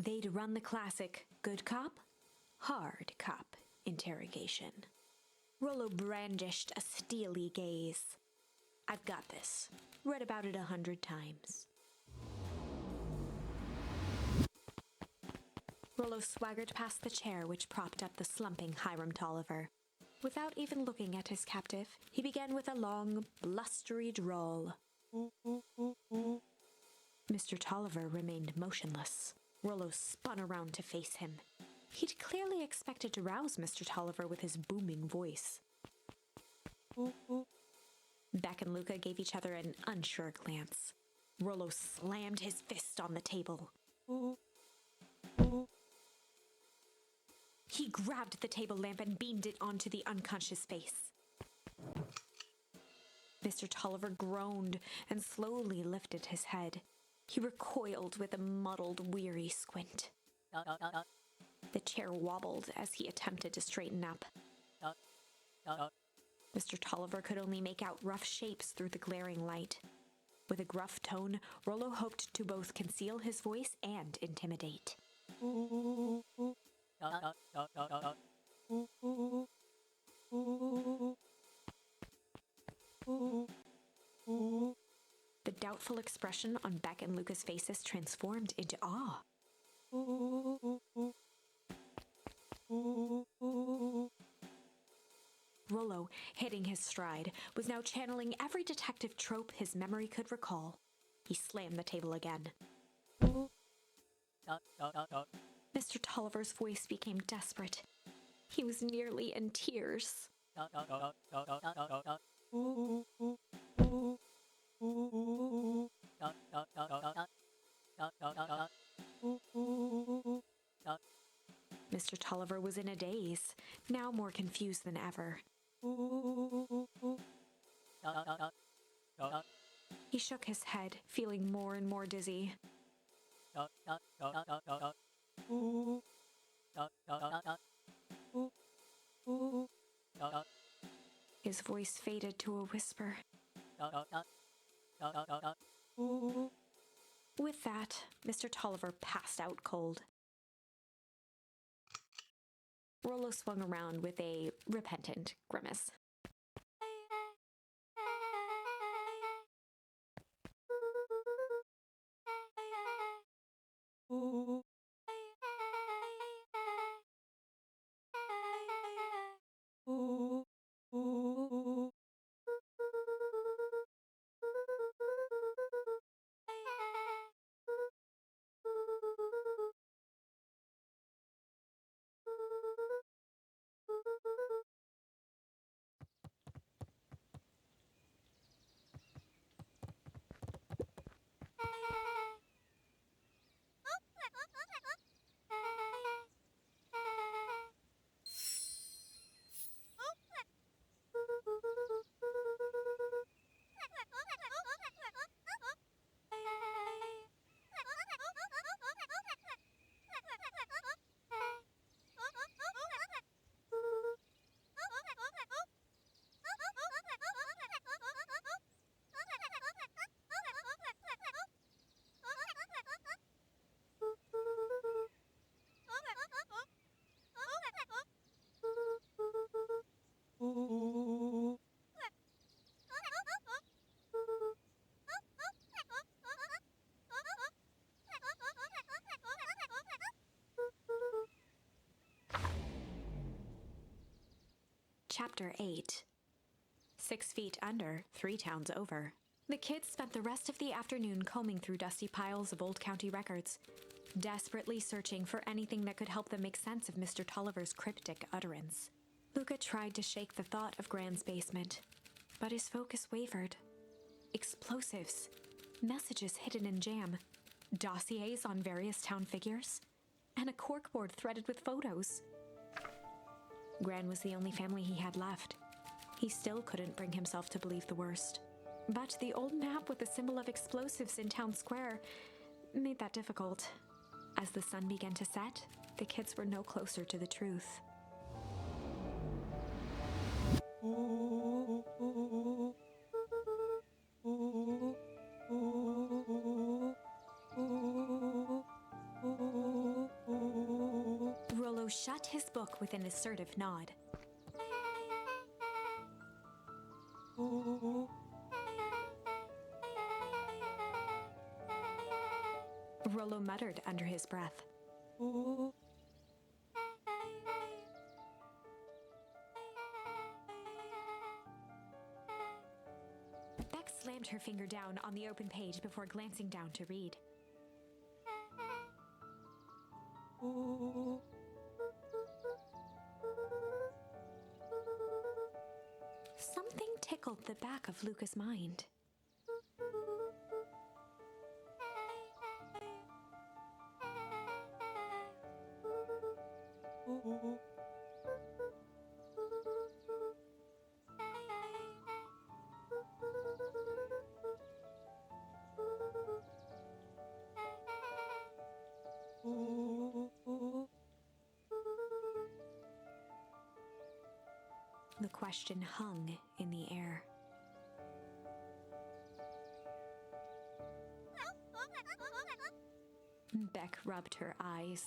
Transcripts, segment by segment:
They'd run the classic good cop, hard cop interrogation. Rollo brandished a steely gaze. I've got this. Read about it 100 times. Rollo swaggered past the chair which propped up the slumping Hiram Tolliver. Without even looking at his captive, he began with a long, blustery drawl. Mr. Tolliver remained motionless. Rollo spun around to face him. He'd clearly expected to rouse Mr. Tolliver with his booming voice. Beck and Luca gave each other an unsure glance. Rollo slammed his fist on the table. He grabbed the table lamp and beamed it onto the unconscious face. Mr. Tolliver groaned and slowly lifted his head. He recoiled with a muddled, weary squint. The chair wobbled as he attempted to straighten up. Mr. Tolliver could only make out rough shapes through the glaring light. With a gruff tone, Rollo hoped to both conceal his voice and intimidate. The doubtful expression on Beck and Luca's faces transformed into awe. Rollo, hitting his stride, was now channeling every detective trope his memory could recall. He slammed the table again. Mr. Tolliver's voice became desperate. He was nearly in tears. Mr. Tolliver was in a daze, now more confused than ever. He shook his head, feeling more and more dizzy. His voice faded to a whisper. With that, Mr. Tolliver passed out cold. Rollo swung around with a repentant grimace. Chapter 8. 6 feet under, 3 towns over. The kids spent the rest of the afternoon combing through dusty piles of old county records, desperately searching for anything that could help them make sense of Mr. Tolliver's cryptic utterance. Luca tried to shake the thought of Gran's basement, but his focus wavered. Explosives, messages hidden in jam, dossiers on various town figures, and a corkboard threaded with photos. Gran was the only family he had left. He still couldn't bring himself to believe the worst. But the old map with the symbol of explosives in town square made that difficult. As the sun began to set, the kids were no closer to the truth. shut his book with an assertive nod. Rollo muttered under his breath. Beck slammed her finger down on the open page before glancing down to read. Something tickled the back of Luca's mind. The question hung in the air. Beck rubbed her eyes.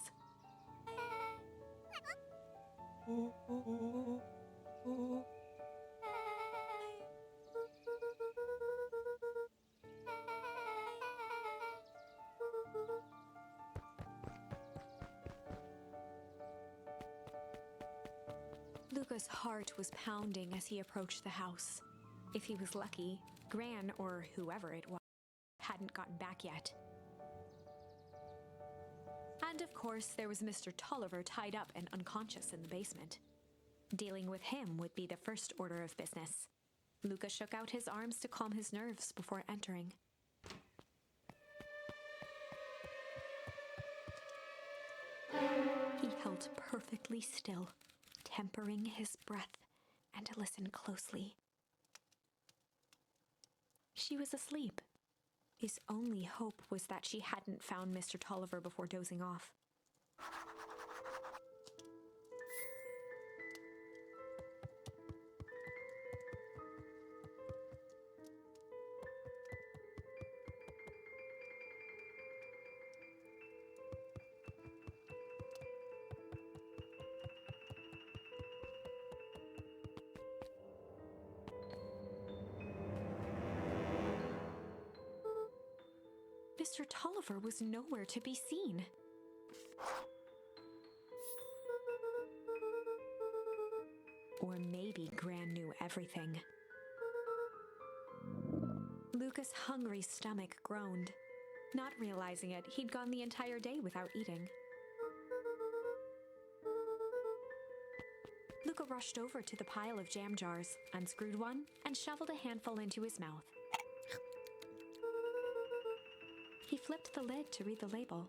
Luca's heart was pounding as he approached the house. If he was lucky, Gran, or whoever it was, hadn't gotten back yet. And of course, there was Mr. Tolliver tied up and unconscious in the basement. Dealing with him would be the first order of business. Luca shook out his arms to calm his nerves before entering. He held perfectly still, tempering his breath, and listened closely. She was asleep. His only hope was that she hadn't found Mr. Tolliver before dozing off. Mr. Tolliver was nowhere to be seen. Or maybe Gran knew everything. Luca's hungry stomach groaned. Not realizing it, he'd gone the entire day without eating. Luca rushed over to the pile of jam jars, unscrewed one, and shoveled a handful into his mouth. He flipped the lid to read the label.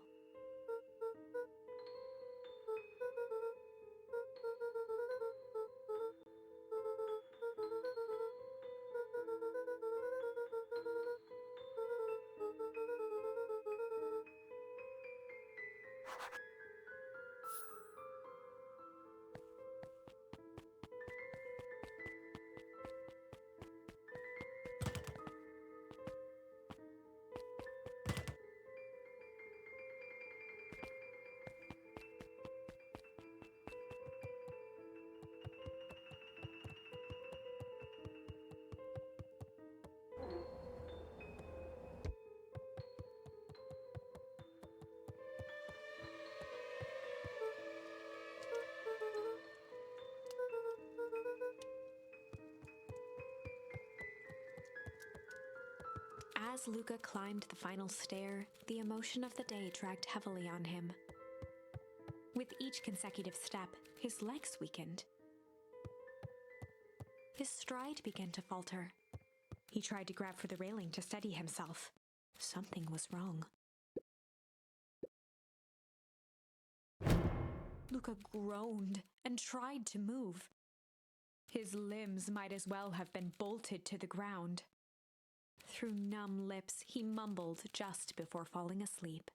As Luca climbed the final stair, the emotion of the day dragged heavily on him. With each consecutive step, his legs weakened. His stride began to falter. He tried to grab for the railing to steady himself. Something was wrong. Luca groaned and tried to move. His limbs might as well have been bolted to the ground. Through numb lips, he mumbled just before falling asleep.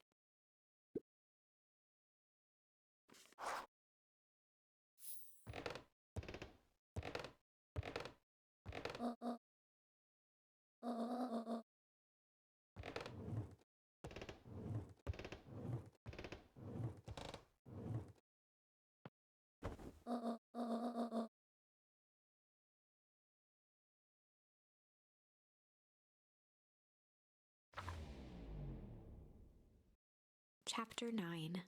Chapter 9